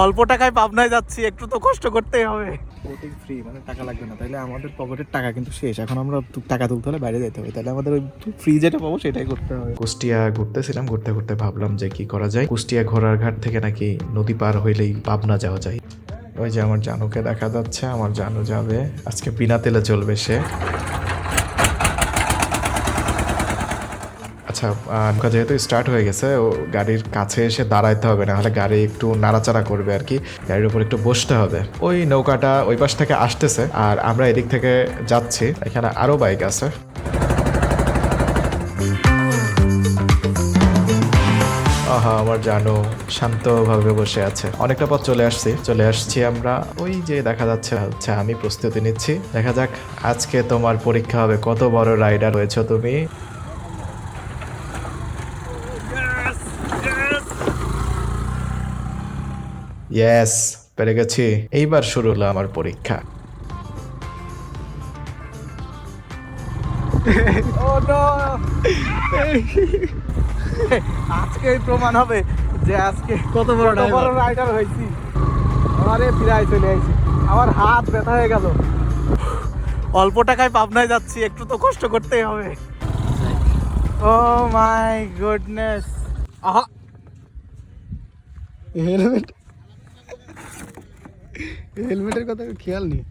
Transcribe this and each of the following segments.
অল্প টাকায় পাবনায় যাচ্ছি, একটু তো কষ্ট করতেই হবে। বোটিং ফ্রি মানে টাকা লাগবে না, তাহলে আমাদের পকেটের টাকা কিন্তু শেষ। এখন আমরা টাকা তুলতে হলে বাইরে যেতে হবে, তাহলে আমাদের ওই ফ্রি যেটা পাবো সেটাই করতে হবে। কুষ্টিয়া ঘুরতেছিলাম, ঘুরতে ঘুরতে ভাবলাম যে কি করা যায়। কুষ্টিয়া ঘোড়ার ঘাট থেকে নাকি নদী পার হইলেই পাবনা যাওয়া যায়। ওই যে আমার জানুকে দেখা যাচ্ছে, আমার জানু যাবে আজকে, বিনা তেলে চলবে সে। আচ্ছা, নৌকা যেহেতু স্টার্ট হয়ে গেছে, ও গাড়ির কাছে এসে দাঁড়াইতে হবে, না হলে গাড়ি একটু নাড়াচাড়া করবে আর কি, গাড়ির উপর একটু বসতে হবে। ওই নৌকাটা ওই পাশ থেকে আসতেছে আর আমরা এদিক থেকে যাচ্ছি, এখানে আরো বাইক আছে। আহা, আমার জানো শান্তভাবে বসে আছে। অনেকটা পথ চলে আসছি আমরা। ওই যে দেখা যাচ্ছে হচ্ছে আমি প্রস্তুতি নিচ্ছি, দেখা যাক আজকে তোমার পরীক্ষা হবে, কত বড় রাইডার হয়েছো তুমি। ইয়েস, পেরে গেছি। এইবার শুরু হলো আমার পরীক্ষা। আজকেই প্রমাণ হবে যে আজকে কত বড় রাইডার হয়েছি। আমারে ফিরাই চলে আইছি, আমার হাত ব্যথা হয়ে গেল। অল্প টাকায় পাবনায় যাচ্ছি, একটু তো কষ্ট করতেই হবে। ও মাই গুডনেস। আহা, হেলমেটের কথা খেয়াল নেই।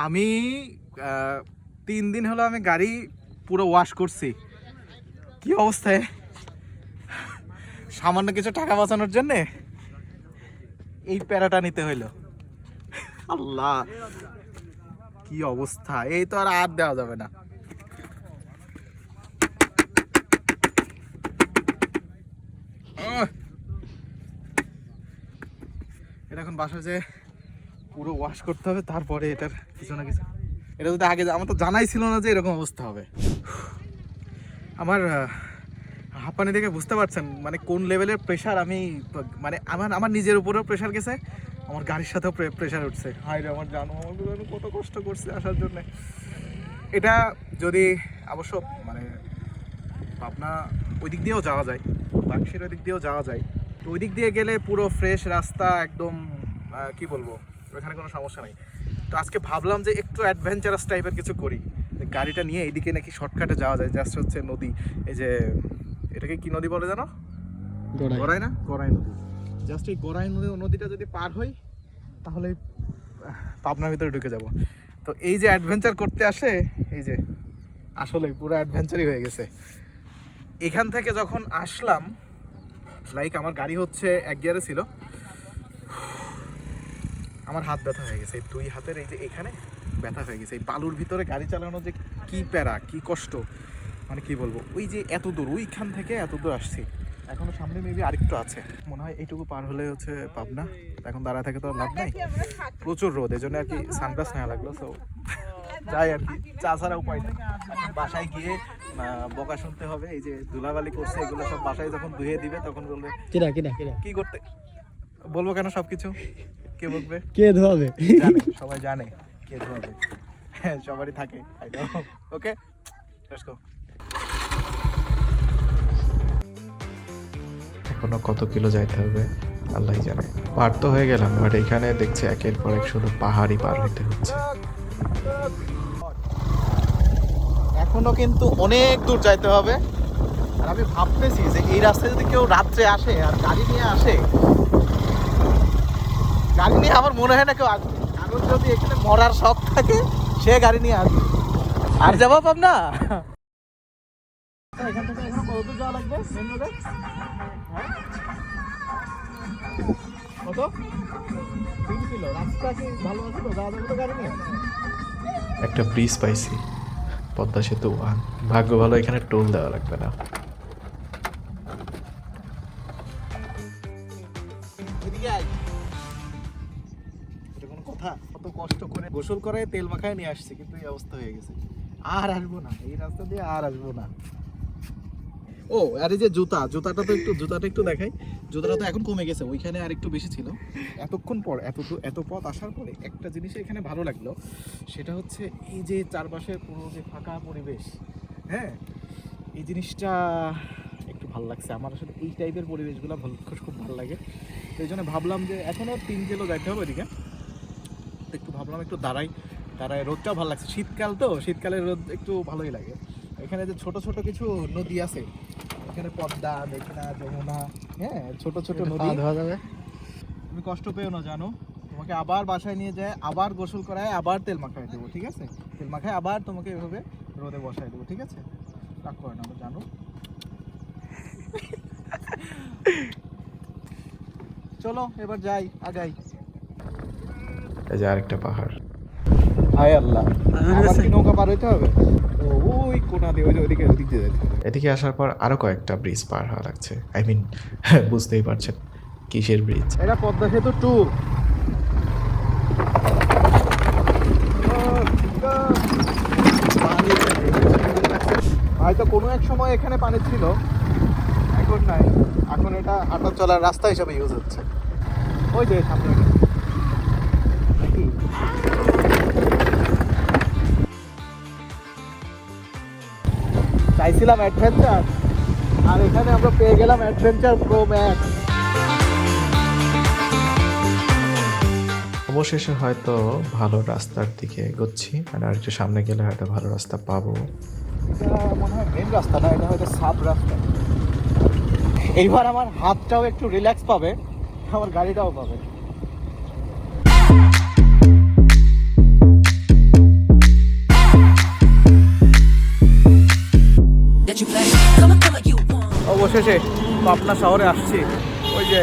আমি 3 দিন হলো আমি গাড়ি পুরো ওয়াশ করছি। কি অবস্থায়, সামান্য কিছু টাকা বাঁচানোর জন্যে এই প্যারাটা নিতে হইলো। আল্লাহ, কি অবস্থা! এই তো আর দেওয়া যাবে না। এটা এখন বাসায় যে পুরো ওয়াশ করতে হবে, তারপরে এটার কিছু না কিছু। এটা যদি আগে আমার তো জানাই ছিল না যে এরকম অবস্থা হবে। আমার হাঁপানি দেখে বুঝতে পারছেন মানে কোন লেভেলের প্রেশার আমি, মানে আমার নিজের উপরেও প্রেশার গেছে, আমার গাড়ির সাথেও প্রেশার উঠছে। হায় রে আমার জানো, আমার কত কষ্ট করছে আসার জন্য। এটা যদি অবশ্য মানে পাবনা ওই দিক দিয়েও যাওয়া যায়, বাক্সের ওই দিক দিয়েও যাওয়া যায়, তো ওই দিক দিয়ে গেলে পুরো ফ্রেশ রাস্তা একদম, কি বলবো, ওখানে কোনো সমস্যা নেই। তো আজকে ভাবলাম যে একটু অ্যাডভেঞ্চারাস টাইপের কিছু করি, গাড়িটা নিয়ে এইদিকে নাকি শর্টকাটে যাওয়া যায়। জাস্ট হচ্ছে নদী, এই যে এটাকে কি নদী বলে জানো? গড়াই না, গড়াই নদী। জাস্ট এই গড়াই নদীটা যদি পার হই তাহলে পাবনার ভিতরে ঢুকে যাব। তো এই যে অ্যাডভেঞ্চার করতে আসে, এই যে আসলে পুরো অ্যাডভেঞ্চারই হয়ে গেছে। এখান থেকে যখন আসলাম, লাইক আমার গাড়ি হচ্ছে 1 গিয়ারে ছিল, আমার হাত ব্যথা হয়ে গেছে, 2 হাতের এই যে এখানে ব্যথা হয়ে গেছে। এই বালুর ভিতরে গাড়ি চালানো যে কি প্যারা, কি কষ্ট, মানে কি বলবো। ওই যে এত দূর, ওইখান থেকে এত দূর আসছি, এখনো সামনে মেবি আরেকটু আছে মনে হয়। এইটুকু পার হলে হচ্ছে পাবনা। এখন দাঁড়ায় থাকে তো লাভ নাই, প্রচুর রোদ, এই জন্য আর কি সানগ্লাস নেওয়া লাগলো। সো যাই আর কি, চা ছাড়া উপায় নেই। বাসায় গিয়ে বকা শুনতে হবে, এই যে ধুলাবালি করছে এগুলো সব বাসায় যখন ধুয়ে দিবে তখন বলবে কি করতে, বলবো কেন সবকিছু, কে বলবে, কে ধোয়াবে, সবাই জানে কে ধোয়াবে। হ্যাঁ, সবারই থাকে। ওকে, লেটস গো। এখনো কত কিলো যাইতে হবে আল্লাহ জানে। পার তো হয়ে গেলাম, বাট এখানে দেখছি একের পর এক শুধু পাহাড়ই পার হইতে হচ্ছে। এখনো কিন্তু অনেক দূর যাইতে হবে। আর আমি ভাবতেছি যে এই রাস্তায় যদি কেউ রাত্রে আসে আর গাড়ি নিয়ে আসে, গাড়ি নিয়ে আমার মনে হয় না কেউ আসবে। কারণ যদি এখানে মরার শখ থাকে, সে গাড়ি নিয়ে আসবে। আর যাবো পাবনা, এখান থেকে এখনো কত দূর যাওয়া লাগবে? কত 3 কিলো। রাস্তা কি ভালো আছে তো, যাওয়া যাবে তো গাড়ি নিয়ে? একটা ব্রিজ পাইছি, পদ্মা সেতু 1। ভাগ্য ভালো এখানে টোল দেওয়া লাগবে না। কথা, কত কষ্ট করে গোসল করে তেল মাখায় নিয়ে আসছে, কিন্তু এই অবস্থা হয়ে গেছে। আর আসবো না এই রাস্তা দিয়ে, আর আসবো না। ও আর এই যে জুতাটা একটু দেখাই। জুতাটা তো এখন কমে গেছে, ওইখানে আর একটু বেশি ছিল। এতক্ষণ পর এত পথ আসার পরে একটা জিনিস এখানে ভালো লাগলো, সেটা হচ্ছে এই যে চারপাশে পুরো যে ফাঁকা পরিবেশ। হ্যাঁ, এই জিনিসটা একটু ভালো লাগছে। আমার আসলে এই টাইপের পরিবেশগুলো খুব ভালো লাগে। তো এই জন্য ভাবলাম যে এখনও 3 কিলো যাইতে হবে ওইদিকে, একটু ভাবলাম একটু দাঁড়াই। রোদটাও ভালো লাগছে, শীতকাল তো, শীতকালে রোদ একটু ভালোই লাগে। এখানে যে ছোট ছোট কিছু নদী আছে, এখানে পদ্মা, মেঘনা, যমুনা, হ্যাঁ ছোট ছোট নদী। ধোয়া যাবে। তুমি কষ্ট পেও না জানো, তোমাকে আবার বাসায় নিয়ে যায়, আবার গোসল করায়, আবার তেল মাখায় দেবো, ঠিক আছে? তেল মাখায় আবার তোমাকে এভাবে রোদে বসায় দেবো, ঠিক আছে? রাগ করে না জানো। চলো এবার যাই, আগাই। এই যে আরেকটা পাহাড়। হায় আল্লাহ, আবার কি নৌকা পার হইতে হবে? ওই কোনা দিয়ে, ওইদিক দিয়ে যেতে হবে। এদিকে আসার পর আরো কয়েকটা ব্রিজ পার হওয়া লাগছে। আই মিন বুঝতেই পারছেন কিসের ব্রিজ। এটা পদ্মা সেতু 2। হয়তো কোনো এক সময় এখানে পানি ছিল, এখন নাই। এখন এটা হাঁটা চলার রাস্তা হিসাবে ইউজ হচ্ছে। ওই যে সামনে চাইছিলাম অ্যাডভেঞ্চার, আর এখানে আমরা পেয়ে গেলাম অ্যাডভেঞ্চার প্রো ম্যাক্স। অবশেষে হয়তো ভালো রাস্তার দিকে এগোচ্ছি, আর একটু সামনে গেলে হয়তো ভালো রাস্তা পাবো। এটা মনে হয় মেন রাস্তা না, এটা হয়তো সাব রাস্তা। এইবার আমার হাতটাও একটু রিল্যাক্স পাবে, আমার গাড়িটাও পাবে। অবশেষে পাবনা শহরে আসছি। ওই যে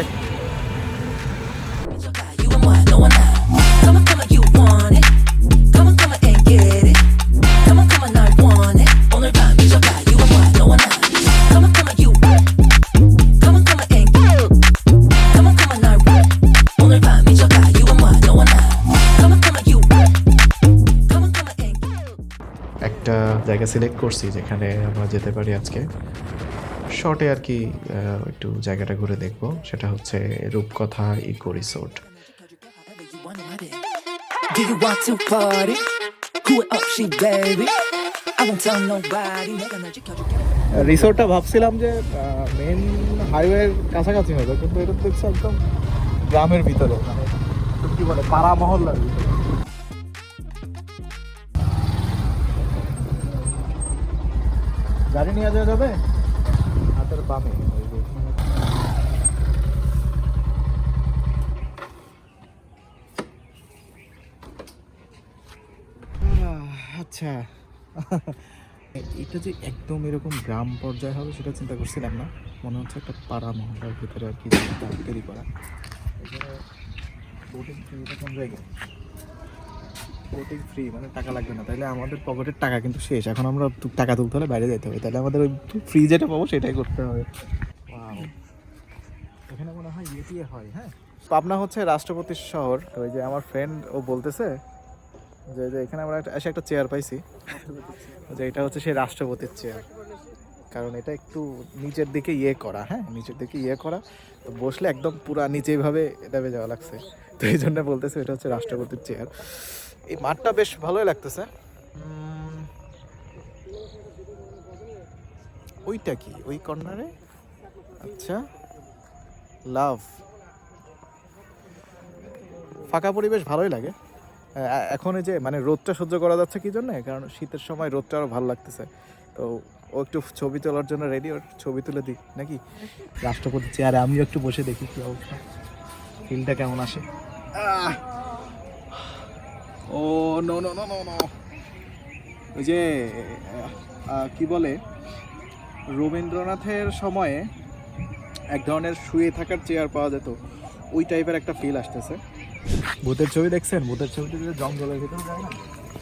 একটা জায়গা সিলেক্ট করছি যেখানে আমরা যেতে পারি আজকে শর্টে আর কি, একটু জায়গাটা ঘুরে দেখবো। সেটা হচ্ছে Rupkatha eco resort. Do you want to party? Cool up, she baby. I won't tell nobody. রিসোর্টটা ভাবছিলাম যে মেন হাইওয়ের কাছাকাছি হবে, কিন্তু এটা দেখছি একদম গ্রামের ভিতরে, মানে কি বলে পাড়া মহল্লার ভিতরে। গাড়ি নিয়ে যাওয়া যাবে হাতের বামে। আচ্ছা, এটা যে একদম এরকম গ্রাম পর্যায়ে হবে সেটা চিন্তা করছিলাম না। মনে হচ্ছে একটা পাড়া মহল্লার ভিতরে আর কি তৈরি করা। বোটিং ফ্রি, এটা কোন জায়গায়? বোটিং ফ্রি মানে টাকা লাগবে না, তাহলে আমাদের পকেটের টাকা কিন্তু শেষ। এখন আমরা টাকা তুলতে হলে বাইরে যেতে হবে, তাহলে আমাদের ওই ফ্রি যেটা পাবো সেটাই করতে হবে। এখানে মনে হয় ইয়ে হয়। হ্যাঁ, পাবনা হচ্ছে রাষ্ট্রপতির শহর। তো ওই যে আমার ফ্রেন্ড ও বলতেছে যে এখানে আমরা এসে একটা চেয়ার পাইছি, যে এটা হচ্ছে সেই রাষ্ট্রপতির চেয়ার, কারণ এটা একটু নিচের দিকে ইয়ে করা। হ্যাঁ, নিচের দিকে ইয়ে করা, তো বসলে একদম পুরা নিচে এইভাবে দেবে যাওয়া লাগছে। তো এই জন্য বলতেছে এটা হচ্ছে রাষ্ট্রপতির চেয়ার। এই মাঠটা বেশ ভালোই লাগতেছে। ওইটা কি ওই কর্নারে? আচ্ছা, লাভ। ফাঁকা পরিবেশ ভালোই লাগে। এখন এই যে মানে রোদটা সহ্য করা যাচ্ছে কি জন্য, কারণ শীতের সময় রোদটা আরও ভালো লাগতেছে। তো ও একটু ছবি তোলার জন্য রেডি, ওর ছবি তুলে দিই নাকি? রাষ্ট্রপতি চেয়ারে আমিও একটু বসে দেখি কি অবস্থা, ফিলটা কেমন আসে। Oh no no no no no, ওই যে কি বলে, রবীন্দ্রনাথের সময়ে এক ধরনের শুয়ে থাকার চেয়ার পাওয়া যেত, ওই টাইপের একটা ফিল আসতেছে। ভূতের ছবি দেখছেন? ভূতের ছবিতে যে জঙ্গলের ভিতরে যায় না,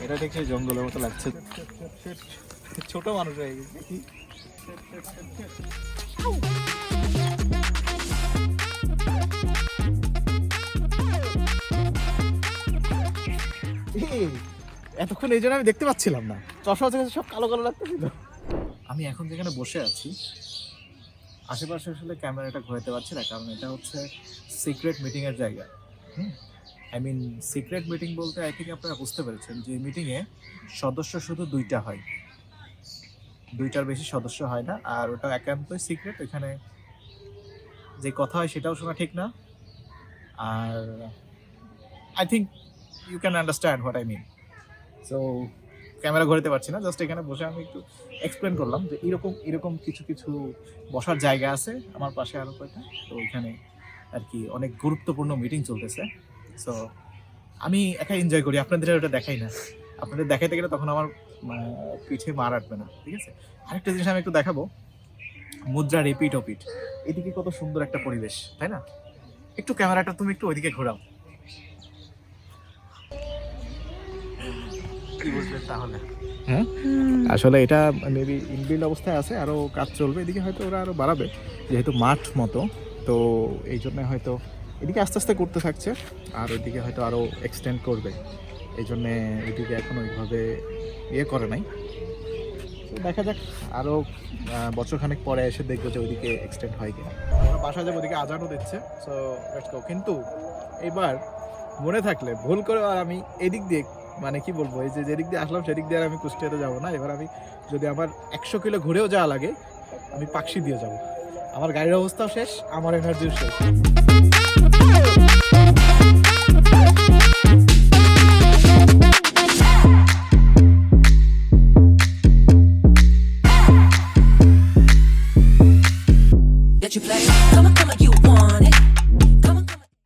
এটা ঠিক সেই জঙ্গলের মতো লাগছে। ছোট মানুষ হয়ে গেছে। এতক্ষণ এই জন্য আমি দেখতে পাচ্ছিলাম না, চশমা থেকে সব কালো কালো লাগতেছিল। আমি এখন যেখানে বসে আছি আশেপাশে আসলে ক্যামেরাটা ঘোরাতে পারছি না, কারণ এটা হচ্ছে সিক্রেট মিটিংয়ের জায়গা। আই মিন সিক্রেট মিটিং বলতে আই থিঙ্ক আপনারা বুঝতে পেরেছেন যে মিটিংয়ে সদস্য শুধু 2টা হয়। 2টার বেশি সদস্য হয় না, আর ওটা একান্তই সিক্রেট। এখানে যে কথা হয় সেটাও শোনা ঠিক না। আর I think you can understand what I mean. So camera ঘোরাতে পারছি না, জাস্ট এখানে বসে আমি একটু এক্সপ্লেন করলাম যে এরকম এরকম কিছু কিছু বসার জায়গা আছে আমার পাশে আরও কয়টা। তো ওইখানে আর কি অনেক গুরুত্বপূর্ণ মিটিং চলতেছে। সো আমি একা এনজয় করি, আপনাদের ওটা দেখাই না। আপনাদের দেখাইতে গেলে তখন আমার পিঠে মার আটবে না, ঠিক আছে? আরেকটা জিনিস আমি একটু দেখাবো, মুদ্রা রিপিট ওপিট। এদিকে কত সুন্দর একটা পরিবেশ, তাই না? একটু ক্যামেরাটা তুমি একটু ওইদিকে ঘোরাও। কি বুঝলেন তাহলে? হ্যাঁ, আসলে এটা মেবি ইনবিল্ড অবস্থায় আছে, আরও কাজ চলবে। এদিকে হয়তো ওরা আরও বাড়াবে, যেহেতু মাঠ মতো, তো এই জন্য হয়তো এদিকে আস্তে আস্তে করতে থাকছে, আর ওইদিকে হয়তো আরও এক্সটেন্ড করবে। এই জন্যে ওইদিকে এখন ওইভাবে ইয়ে করে নাই। তো দেখা যাক, আরও বছরখানেক পরে এসে দেখবো যে ওইদিকে এক্সটেন্ড হয় কিনা। আমরা বাসা যাবো, ওদিকে আজানও দিচ্ছে। So let's go. কিন্তু এবার মনে থাকলে ভুল করে আর আমি এদিক দিয়ে, মানে কি বলবো, এই যে যেদিক দিয়ে আসলাম সেদিক দিয়ে আর আমি কুষ্টিয়াতে যাবো না। এবার আমি যদি আমার 100 কিলো ঘুরেও যাওয়া লাগে, আমি পাকশি দিয়ে যাব। আমার গাড়ির অবস্থাও শেষ, আমার এনার্জিও শেষ।